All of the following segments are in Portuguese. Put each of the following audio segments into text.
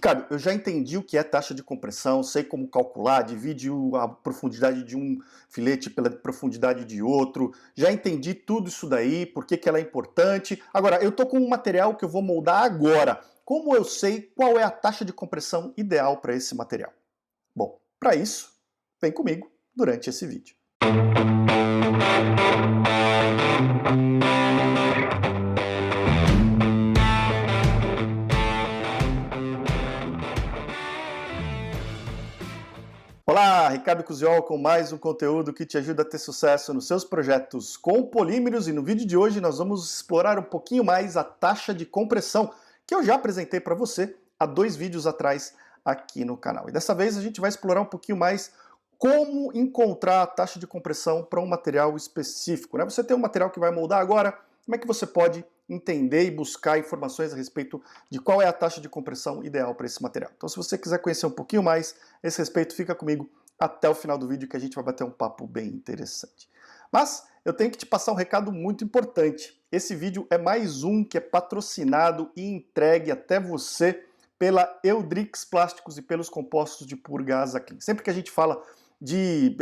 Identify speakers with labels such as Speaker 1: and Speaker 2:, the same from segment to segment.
Speaker 1: Ricardo, eu já entendi o que é taxa de compressão, sei como calcular, divide a profundidade de um filete pela profundidade de outro, já entendi tudo isso daí, por que ela é importante. Agora, eu estou com um material que eu vou moldar agora. Como eu sei qual é a taxa de compressão ideal para esse material? Bom, para isso, vem comigo durante esse vídeo. Olá, Ricardo Cusiol com mais um conteúdo que te ajuda a ter sucesso nos seus projetos com polímeros, e no vídeo de hoje nós vamos explorar um pouquinho mais a taxa de compressão, que eu já apresentei para você há 2 vídeos atrás aqui no canal. E dessa vez a gente vai explorar um pouquinho mais como encontrar a taxa de compressão para um material específico, né? Você tem um material que vai moldar agora, como é que você pode entender e buscar informações a respeito de qual é a taxa de compressão ideal para esse material. Então, se você quiser conhecer um pouquinho mais a esse respeito, fica comigo até o final do vídeo que a gente vai bater um papo bem interessante. Mas eu tenho que te passar um recado muito importante. Esse vídeo é mais um que é patrocinado e entregue até você pela Eudrix Plásticos e pelos compostos de purga Asa Clean. Sempre que a gente fala de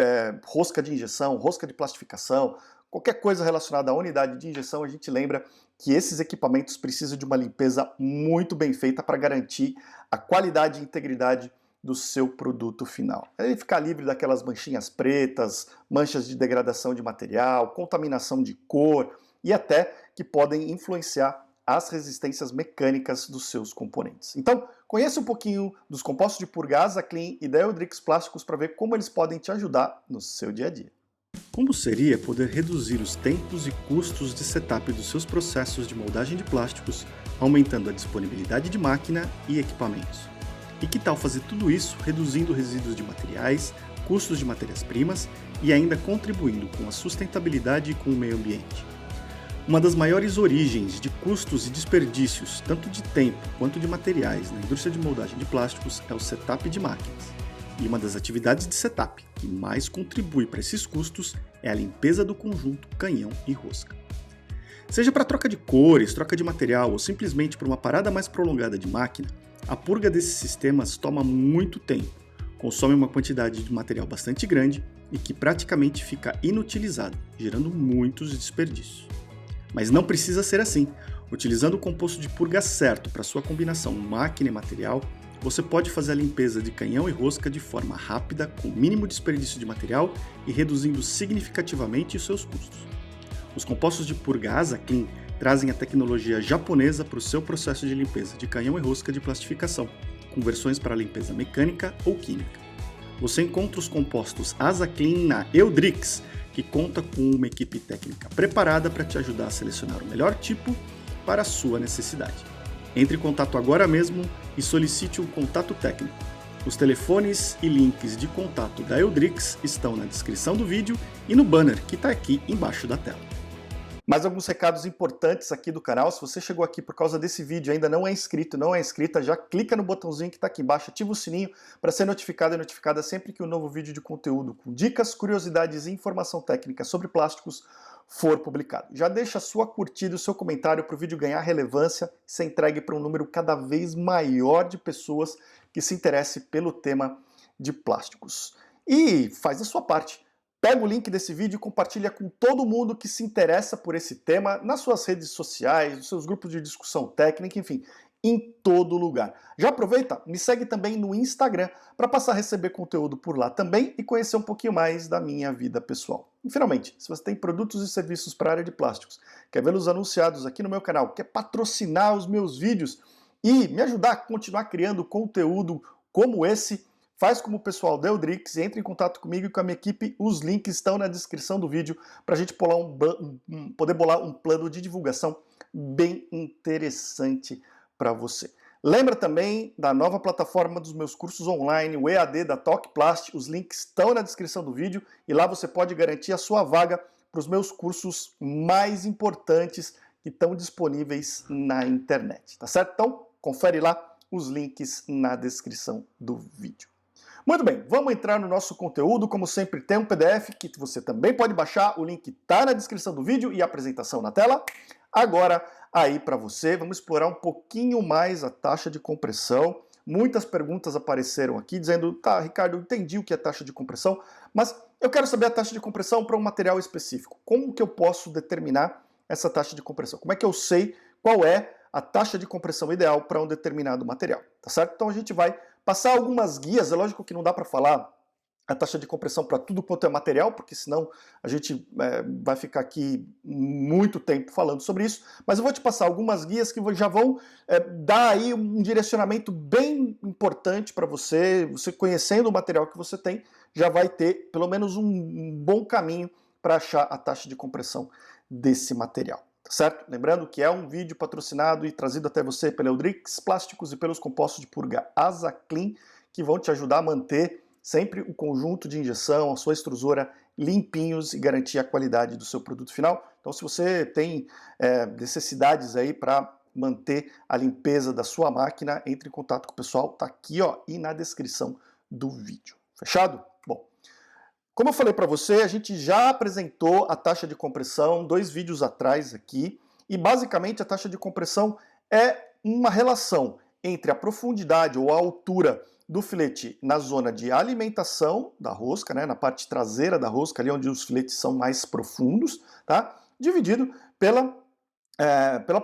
Speaker 1: rosca de injeção, rosca de plastificação, qualquer coisa relacionada à unidade de injeção, a gente lembra que esses equipamentos precisam de uma limpeza muito bem feita para garantir a qualidade e integridade do seu produto final. Ele ficar livre daquelas manchinhas pretas, manchas de degradação de material, contaminação de cor e até que podem influenciar as resistências mecânicas dos seus componentes. Então, conheça um pouquinho dos compostos de purga Asa Clean e da Eudrix Plásticos para ver como eles podem te ajudar no seu dia a dia.
Speaker 2: Como seria poder reduzir os tempos e custos de setup dos seus processos de moldagem de plásticos, aumentando a disponibilidade de máquina e equipamentos? E que tal fazer tudo isso reduzindo resíduos de materiais, custos de matérias-primas e ainda contribuindo com a sustentabilidade e com o meio ambiente? Uma das maiores origens de custos e desperdícios, tanto de tempo quanto de materiais, na indústria de moldagem de plásticos é o setup de máquinas. E uma das atividades de setup que mais contribui para esses custos é a limpeza do conjunto canhão e rosca. Seja para troca de cores, troca de material ou simplesmente por uma parada mais prolongada de máquina, a purga desses sistemas toma muito tempo, consome uma quantidade de material bastante grande e que praticamente fica inutilizado, gerando muitos desperdícios. Mas não precisa ser assim. Utilizando o composto de purga certo para sua combinação máquina e material, você pode fazer a limpeza de canhão e rosca de forma rápida, com mínimo desperdício de material e reduzindo significativamente os seus custos. Os compostos de purga Asa Clean trazem a tecnologia japonesa para o seu processo de limpeza de canhão e rosca de plastificação, com versões para limpeza mecânica ou química. Você encontra os compostos Asa Clean na Eudrix, que conta com uma equipe técnica preparada para te ajudar a selecionar o melhor tipo para a sua necessidade. Entre em contato agora mesmo e solicite um contato técnico. Os telefones e links de contato da Eudrix estão na descrição do vídeo e no banner que está aqui embaixo da tela.
Speaker 1: Mais alguns recados importantes aqui do canal. Se você chegou aqui por causa desse vídeo e ainda não é inscrito, não é inscrita, já clica no botãozinho que está aqui embaixo, ativa o sininho para ser notificado e notificada sempre que um novo vídeo de conteúdo com dicas, curiosidades e informação técnica sobre plásticos for publicado. Já deixa a sua curtida e o seu comentário para o vídeo ganhar relevância e ser entregue para um número cada vez maior de pessoas que se interesse pelo tema de plásticos. E faz a sua parte. Pega o link desse vídeo e compartilha com todo mundo que se interessa por esse tema nas suas redes sociais, nos seus grupos de discussão técnica, enfim, em todo lugar. Já aproveita, me segue também no Instagram para passar a receber conteúdo por lá também e conhecer um pouquinho mais da minha vida pessoal. E finalmente, se você tem produtos e serviços para a área de plásticos, quer vê-los anunciados aqui no meu canal, quer patrocinar os meus vídeos e me ajudar a continuar criando conteúdo como esse, faz como o pessoal da Eudrix, entre em contato comigo e com a minha equipe, os links estão na descrição do vídeo para a gente poder bolar um plano de divulgação bem interessante para você. Lembra também da nova plataforma dos meus cursos online, o EAD da Tokplast, os links estão na descrição do vídeo e lá você pode garantir a sua vaga para os meus cursos mais importantes que estão disponíveis na internet, tá certo? Então, confere lá os links na descrição do vídeo. Muito bem, vamos entrar no nosso conteúdo. Como sempre, tem um PDF que você também pode baixar. O link está na descrição do vídeo e a apresentação na tela. Agora, aí para você, vamos explorar um pouquinho mais a taxa de compressão muitas perguntas apareceram aqui dizendo, tá, Ricardo, eu entendi o que é taxa de compressão, mas eu quero saber a taxa de compressão para um material específico. Como que eu posso determinar essa taxa de compressão? Como é que eu sei qual é a taxa de compressão ideal para um determinado material, tá certo? Então a gente vai passar algumas guias, é lógico que não dá para falar a taxa de compressão para tudo quanto é material, porque senão a gente vai ficar aqui muito tempo falando sobre isso, mas eu vou te passar algumas guias que já vão dar aí um direcionamento bem importante para você, você conhecendo o material que você tem, já vai ter pelo menos um bom caminho para achar a taxa de compressão desse material. Certo? Lembrando que é um vídeo patrocinado e trazido até você pela Eudrix Plásticos e pelos compostos de purga Asa Clean, que vão te ajudar a manter sempre o conjunto de injeção, a sua extrusora limpinhos e garantir a qualidade do seu produto final. Então, se você tem necessidades aí para manter a limpeza da sua máquina, entre em contato com o pessoal, tá aqui ó, e na descrição do vídeo. Fechado? Bom. Como eu falei para você, a gente já apresentou a taxa de compressão 2 vídeos atrás aqui, e basicamente a taxa de compressão é uma relação entre a profundidade ou a altura do filete na zona de alimentação da rosca, né, na parte traseira da rosca, ali onde os filetes são mais profundos, tá, dividido pela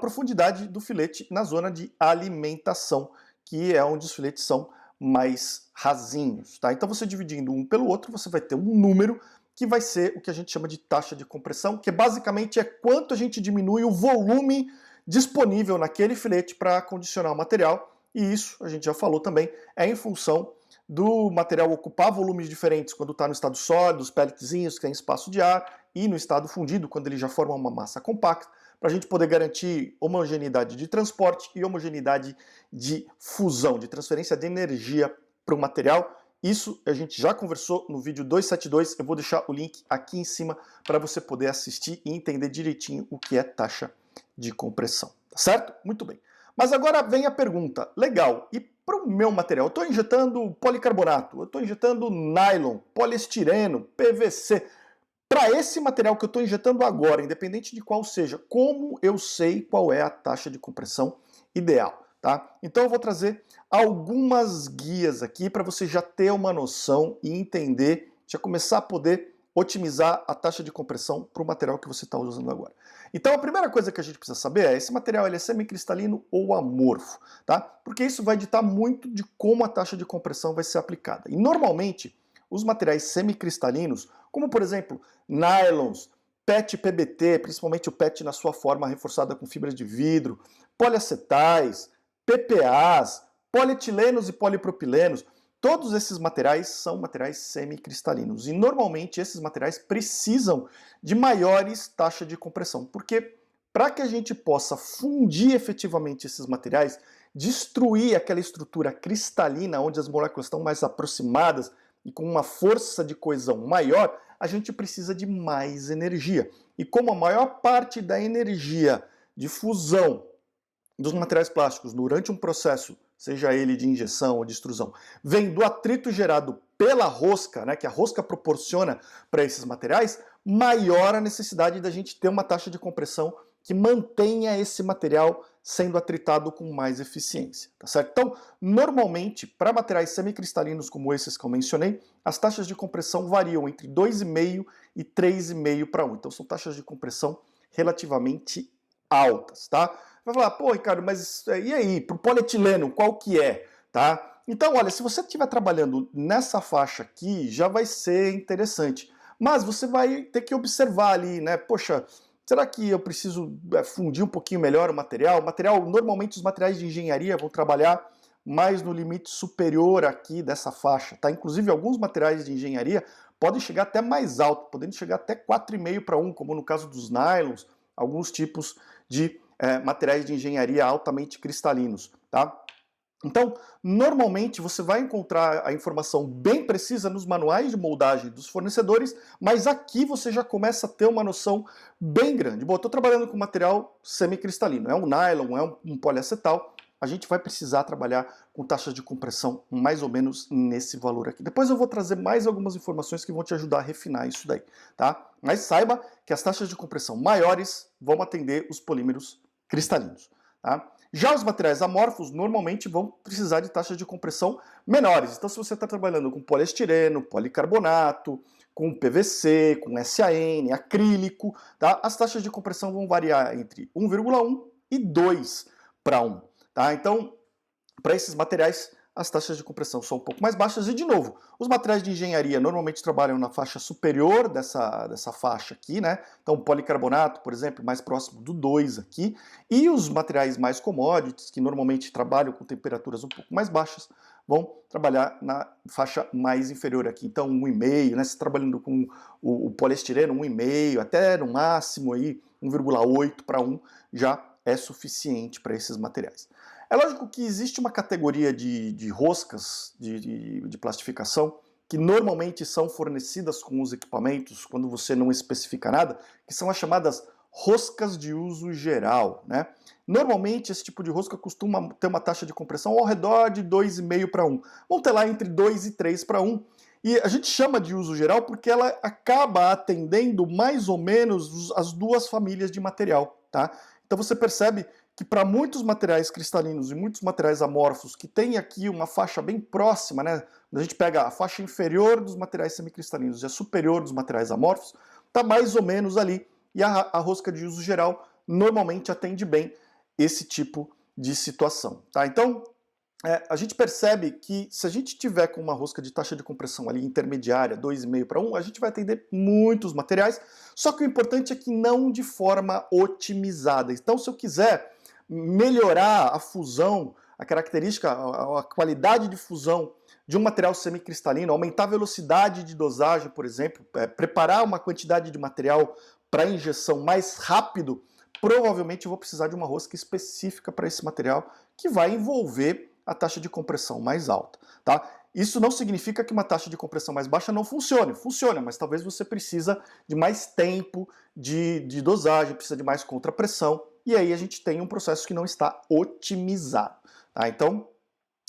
Speaker 1: profundidade do filete na zona de alimentação, que é onde os filetes são mais rasinhos, tá? Então você dividindo um pelo outro, você vai ter um número que vai ser o que a gente chama de taxa de compressão, que basicamente é quanto a gente diminui o volume disponível naquele filete para condicionar o material, e isso, a gente já falou também, é em função do material ocupar volumes diferentes quando está no estado sólido, os pelletzinhos que tem espaço de ar, e no estado fundido, quando ele já forma uma massa compacta, para a gente poder garantir homogeneidade de transporte e homogeneidade de fusão, de transferência de energia para o material. Isso a gente já conversou no vídeo 272, eu vou deixar o link aqui em cima para você poder assistir e entender direitinho o que é taxa de compressão, tá certo? Muito bem. Mas agora vem a pergunta, legal, e para o meu material? Eu estou injetando policarbonato, eu estou injetando nylon, poliestireno, PVC. Para esse material que eu estou injetando agora, independente de qual seja, como eu sei qual é a taxa de compressão ideal, tá? Então eu vou trazer algumas guias aqui para você já ter uma noção e entender, já começar a poder otimizar a taxa de compressão para o material que você está usando agora. Então a primeira coisa que a gente precisa saber é, esse material ele é semicristalino ou amorfo, tá? Porque isso vai ditar muito de como a taxa de compressão vai ser aplicada. E normalmente, os materiais semicristalinos, como por exemplo, nylons, PET PBT, principalmente o PET na sua forma reforçada com fibra de vidro, poliacetais, PPAs, polietilenos e polipropilenos, todos esses materiais são materiais semicristalinos. E normalmente esses materiais precisam de maiores taxas de compressão, porque para que a gente possa fundir efetivamente esses materiais, destruir aquela estrutura cristalina onde as moléculas estão mais aproximadas, e com uma força de coesão maior, a gente precisa de mais energia. E como a maior parte da energia de fusão dos materiais plásticos durante um processo, seja ele de injeção ou de extrusão, vem do atrito gerado pela rosca, né, que a rosca proporciona para esses materiais, maior a necessidade da gente ter uma taxa de compressão que mantenha esse material sendo atritado com mais eficiência, tá certo? Então, normalmente, para materiais semicristalinos como esses que eu mencionei, as taxas de compressão variam entre 2,5 e 3,5 para 1. Então, são taxas de compressão relativamente altas, tá? Vai falar, pô, Ricardo, mas e aí, para o polietileno, qual que é, tá? Então, olha, se você estiver trabalhando nessa faixa aqui, já vai ser interessante. Mas você vai ter que observar ali, né? Poxa, será que eu preciso fundir um pouquinho melhor o material? Normalmente os materiais de engenharia vão trabalhar mais no limite superior aqui dessa faixa, tá? Inclusive alguns materiais de engenharia podem chegar até mais alto, podendo chegar até 4,5 para 1, como no caso dos nylons, alguns tipos de materiais de engenharia altamente cristalinos, tá? Então, normalmente você vai encontrar a informação bem precisa nos manuais de moldagem dos fornecedores, mas aqui você já começa a ter uma noção bem grande. Bom, eu estou trabalhando com material semicristalino, é um nylon, é um poliacetal, a gente vai precisar trabalhar com taxas de compressão mais ou menos nesse valor aqui. Depois eu vou trazer mais algumas informações que vão te ajudar a refinar isso daí, tá? Mas saiba que as taxas de compressão maiores vão atender os polímeros cristalinos, tá? Já os materiais amorfos normalmente vão precisar de taxas de compressão menores. Então, se você está trabalhando com poliestireno, policarbonato, com PVC, com SAN, acrílico, tá? As taxas de compressão vão variar entre 1,1 e 2 para 1. Tá? Então, para esses materiais, as taxas de compressão são um pouco mais baixas. E, de novo, os materiais de engenharia normalmente trabalham na faixa superior dessa faixa aqui, né? Então, policarbonato, por exemplo, mais próximo do 2 aqui. E os materiais mais commodities, que normalmente trabalham com temperaturas um pouco mais baixas, vão trabalhar na faixa mais inferior aqui. Então, 1,5, né? Se trabalhando com o poliestireno, 1,5, até no máximo aí 1,8 para 1 já é suficiente para esses materiais. É lógico que existe uma categoria de roscas de plastificação que normalmente são fornecidas com os equipamentos quando você não especifica nada, que são as chamadas roscas de uso geral, né? Normalmente esse tipo de rosca costuma ter uma taxa de compressão ao redor de 2,5 para 1. Vão ter lá entre 2 e 3 para 1. E a gente chama de uso geral porque ela acaba atendendo mais ou menos as duas famílias de material, tá? Então você percebe que para muitos materiais cristalinos e muitos materiais amorfos que tem aqui uma faixa bem próxima, né? Quando a gente pega a faixa inferior dos materiais semicristalinos e a superior dos materiais amorfos, está mais ou menos ali. E a rosca de uso geral normalmente atende bem esse tipo de situação, tá? Então, a gente percebe que se a gente tiver com uma rosca de taxa de compressão ali intermediária, 2,5 para 1, a gente vai atender muitos materiais, só que o importante é que não de forma otimizada. Então, se eu quiser melhorar a fusão, a característica, a qualidade de fusão de um material semicristalino, aumentar a velocidade de dosagem, por exemplo, preparar uma quantidade de material para injeção mais rápido, provavelmente eu vou precisar de uma rosca específica para esse material que vai envolver a taxa de compressão mais alta, tá? Isso não significa que uma taxa de compressão mais baixa não funcione. Funciona, mas talvez você precisa de mais tempo de dosagem, precisa de mais contrapressão, e aí a gente tem um processo que não está otimizado, tá? Então,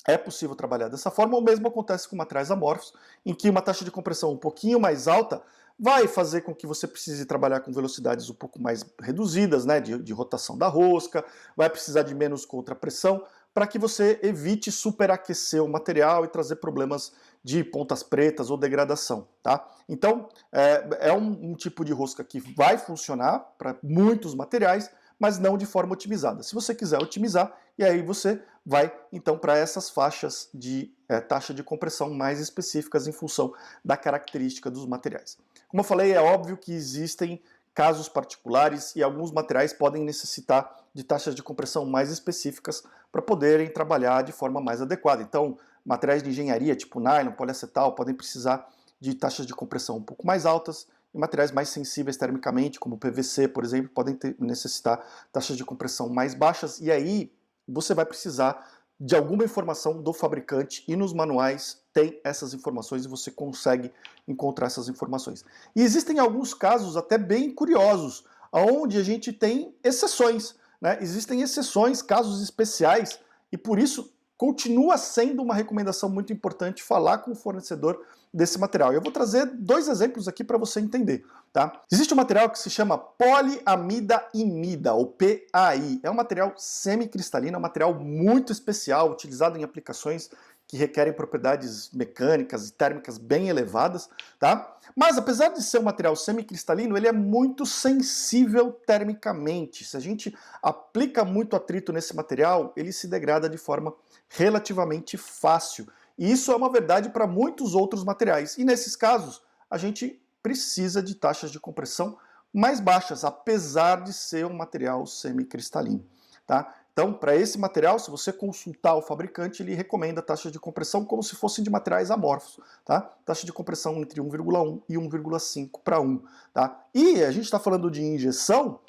Speaker 1: é possível trabalhar dessa forma. O mesmo acontece com materiais amorfos, em que uma taxa de compressão um pouquinho mais alta vai fazer com que você precise trabalhar com velocidades um pouco mais reduzidas, né, de rotação da rosca, vai precisar de menos contrapressão, para que você evite superaquecer o material e trazer problemas de pontas pretas ou degradação, tá? Então, é um tipo de rosca que vai funcionar para muitos materiais, mas não de forma otimizada. Se você quiser otimizar, e aí você vai, então, para essas faixas de taxa de compressão mais específicas em função da característica dos materiais. Como eu falei, é óbvio que existem casos particulares e alguns materiais podem necessitar de taxas de compressão mais específicas para poderem trabalhar de forma mais adequada. Então, materiais de engenharia, tipo nylon, poliacetal, podem precisar de taxas de compressão um pouco mais altas, e materiais mais sensíveis termicamente, como o PVC, por exemplo, podem necessitar taxas de compressão mais baixas, e aí você vai precisar de alguma informação do fabricante, e nos manuais tem essas informações e você consegue encontrar essas informações. E existem alguns casos até bem curiosos, onde a gente tem exceções, né? Existem exceções, casos especiais, e por isso continua sendo uma recomendação muito importante falar com o fornecedor desse material. Eu vou trazer dois exemplos aqui para você entender, tá? Existe um material que se chama poliamida imida, ou PAI. É um material semicristalino, é um material muito especial, utilizado em aplicações que requerem propriedades mecânicas e térmicas bem elevadas, tá? Mas apesar de ser um material semicristalino, ele é muito sensível termicamente. Se a gente aplica muito atrito nesse material, ele se degrada de forma relativamente fácil. E isso é uma verdade para muitos outros materiais. E nesses casos, a gente precisa de taxas de compressão mais baixas, apesar de ser um material semicristalino, tá? Então, para esse material, se você consultar o fabricante, ele recomenda taxas de compressão como se fossem de materiais amorfos, tá? Taxa de compressão entre 1,1 e 1,5 para 1, tá? E a gente está falando de injeção,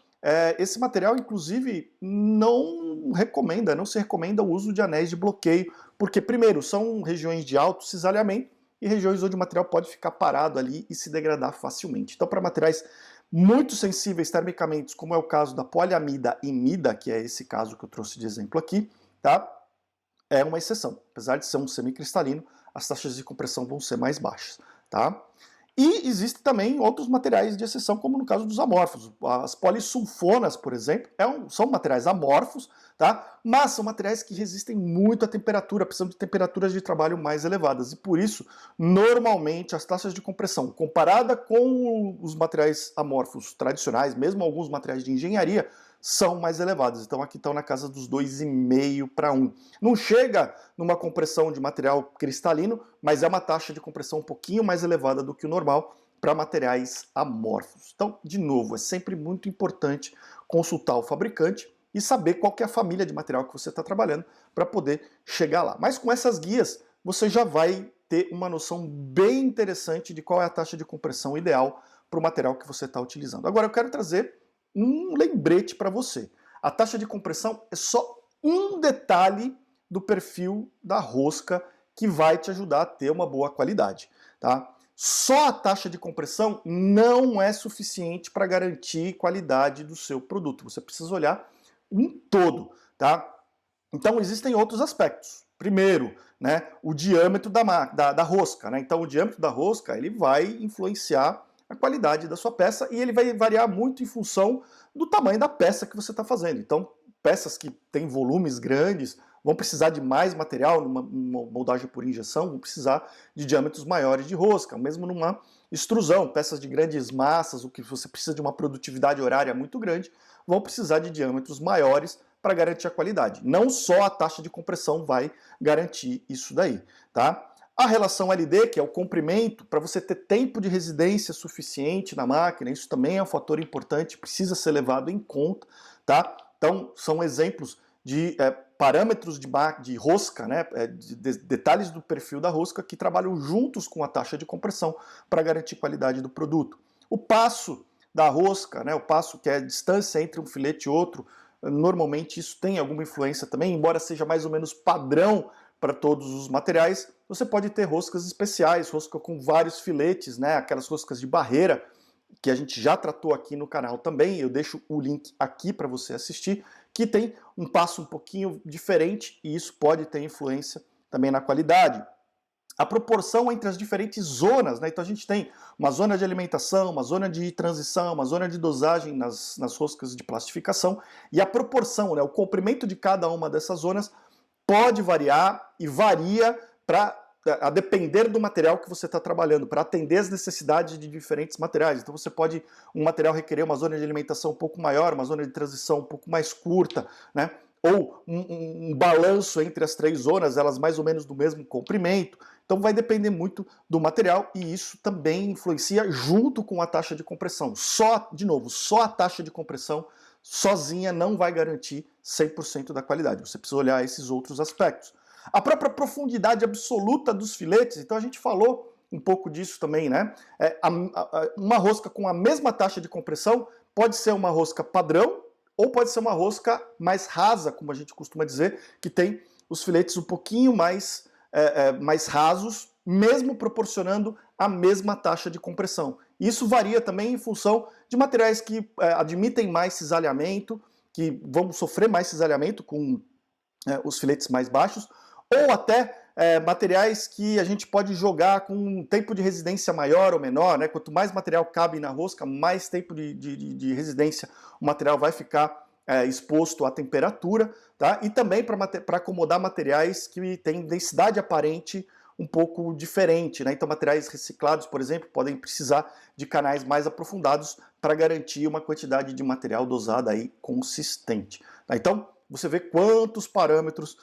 Speaker 1: esse material, inclusive, não se recomenda o uso de anéis de bloqueio, porque, primeiro, são regiões de alto cisalhamento e regiões onde o material pode ficar parado ali e se degradar facilmente. Então, para materiais muito sensíveis termicamente, como é o caso da poliamida imida, que é esse caso que eu trouxe de exemplo aqui, tá? É uma exceção. Apesar de ser um semicristalino, as taxas de compressão vão ser mais baixas, tá? E existem também outros materiais de exceção, como no caso dos amorfos. As polissulfonas, por exemplo, são materiais amorfos, tá? Mas são materiais que resistem muito à temperatura, precisam de temperaturas de trabalho mais elevadas, e por isso, normalmente, as taxas de compressão, comparada com os materiais amorfos tradicionais, mesmo alguns materiais de engenharia, são mais elevadas. Então aqui estão na casa dos 2,5 para 1. Não chega numa compressão de material cristalino, mas é uma taxa de compressão um pouquinho mais elevada do que o normal para materiais amorfos. Então, de novo, é sempre muito importante consultar o fabricante e saber qual que é a família de material que você está trabalhando para poder chegar lá. Mas com essas guias, você já vai ter uma noção bem interessante de qual é a taxa de compressão ideal para o material que você está utilizando. Agora eu quero trazer um lembrete para você. A taxa de compressão é só um detalhe do perfil da rosca que vai te ajudar a ter uma boa qualidade, tá? Só a taxa de compressão não é suficiente para garantir qualidade do seu produto. Você precisa olhar um todo, tá? Então existem outros aspectos. Primeiro, né, o diâmetro da rosca, né? Então o diâmetro da rosca ele vai influenciar a qualidade da sua peça e ele vai variar muito em função do tamanho da peça que você está fazendo. Então peças que têm volumes grandes vão precisar de mais material, numa moldagem por injeção, vão precisar de diâmetros maiores de rosca, mesmo numa extrusão, peças de grandes massas, o que você precisa de uma produtividade horária muito grande, vão precisar de diâmetros maiores para garantir a qualidade. Não só a taxa de compressão vai garantir isso daí, tá? A relação LD, que é o comprimento, para você ter tempo de residência suficiente na máquina, isso também é um fator importante, precisa ser levado em conta, tá? Então, são exemplos de parâmetros de rosca, né, de detalhes do perfil da rosca que trabalham juntos com a taxa de compressão para garantir qualidade do produto. O passo da rosca, né, o passo que é a distância entre um filete e outro, normalmente isso tem alguma influência também, embora seja mais ou menos padrão para todos os materiais. Você pode ter roscas especiais, rosca com vários filetes, né, aquelas roscas de barreira, que a gente já tratou aqui no canal também, eu deixo o link aqui para você assistir, que tem um passo um pouquinho diferente e isso pode ter influência também na qualidade. A proporção entre as diferentes zonas, né? Então a gente tem uma zona de alimentação, uma zona de transição, uma zona de dosagem nas roscas de plastificação, e a proporção, né, o comprimento de cada uma dessas zonas pode variar e varia a depender do material que você está trabalhando, para atender as necessidades de diferentes materiais. Então você pode, um material requerer uma zona de alimentação um pouco maior, uma zona de transição um pouco mais curta, né? Ou um balanço entre as três zonas, elas mais ou menos do mesmo comprimento. Então vai depender muito do material e isso também influencia junto com a taxa de compressão. De novo, só a taxa de compressão sozinha não vai garantir 100% da qualidade. Você precisa olhar esses outros aspectos. A própria profundidade absoluta dos filetes, então a gente falou um pouco disso também, né? Uma rosca com a mesma taxa de compressão pode ser uma rosca padrão ou pode ser uma rosca mais rasa, como a gente costuma dizer, que tem os filetes um pouquinho mais rasos, mesmo proporcionando a mesma taxa de compressão. Isso varia também em função de materiais que admitem mais cisalhamento, que vão sofrer mais cisalhamento com os filetes mais baixos, ou até materiais que a gente pode jogar com um tempo de residência maior ou menor, né? Quanto mais material cabe na rosca, mais tempo de residência o material vai ficar exposto à temperatura, tá? E também para acomodar materiais que têm densidade aparente um pouco diferente, né? Então materiais reciclados, por exemplo, podem precisar de canais mais aprofundados para garantir uma quantidade de material dosada aí consistente, tá? Então você vê quantos parâmetros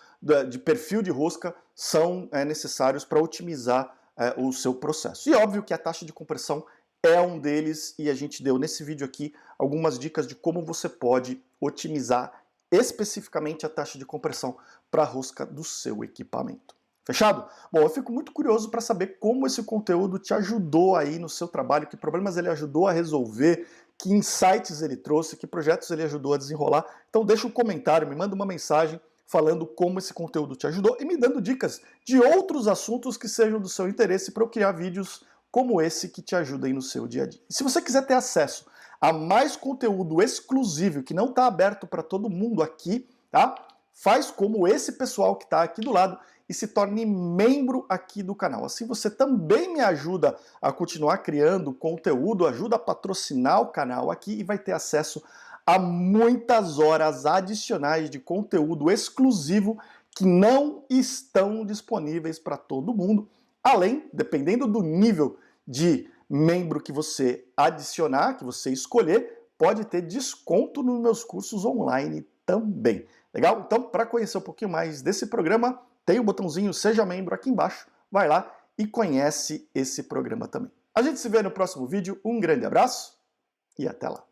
Speaker 1: de perfil de rosca são necessários para otimizar o seu processo. E óbvio que a taxa de compressão é um deles, e a gente deu nesse vídeo aqui algumas dicas de como você pode otimizar especificamente a taxa de compressão para a rosca do seu equipamento. Fechado? Bom, eu fico muito curioso para saber como esse conteúdo te ajudou aí no seu trabalho, que problemas ele ajudou a resolver, que insights ele trouxe, que projetos ele ajudou a desenrolar. Então deixa um comentário, me manda uma mensagem falando como esse conteúdo te ajudou e me dando dicas de outros assuntos que sejam do seu interesse para eu criar vídeos como esse que te ajudem no seu dia a dia. E se você quiser ter acesso a mais conteúdo exclusivo que não está aberto para todo mundo aqui, tá? Faz como esse pessoal que está aqui do lado e se torne membro aqui do canal. Assim você também me ajuda a continuar criando conteúdo, ajuda a patrocinar o canal aqui e vai ter acesso há muitas horas adicionais de conteúdo exclusivo que não estão disponíveis para todo mundo. Além, dependendo do nível de membro que você adicionar, que você escolher, pode ter desconto nos meus cursos online também. Legal? Então, para conhecer um pouquinho mais desse programa, tem o botãozinho Seja Membro aqui embaixo. Vai lá e conhece esse programa também. A gente se vê no próximo vídeo. Um grande abraço e até lá.